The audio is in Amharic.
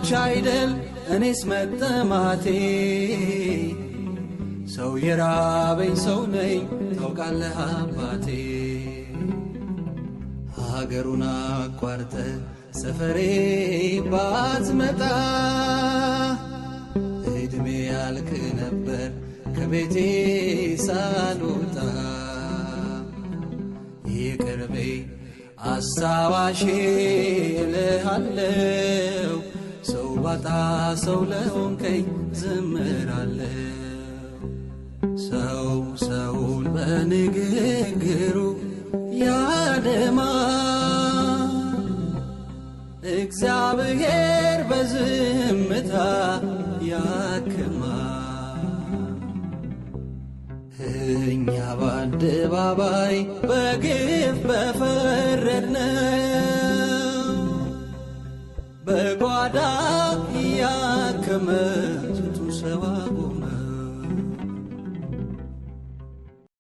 ብቻ አይደል እኔስ መጠማቴ ሰው የራበኝ ሰው ነኝ ታውቃለህ አባቴ ሀገሩን አቋርጠ ሰፈሬ ባትመጣ እድሜ ያልቅ ነበር ከቤቴ ሳልወጣ ይቅርቤ አስታዋሼ እልሃለሁ ሰው ባጣ ሰው ለሆንከኝ ዘምራለሁ ሰው ሰውን በንግግሩ ያደማ እግዚአብሔር በዝምታ ያክማ እኛ በአደባባይ በግፍ በፈረድነው በጓዳ ያከመ ስንቱ ሰው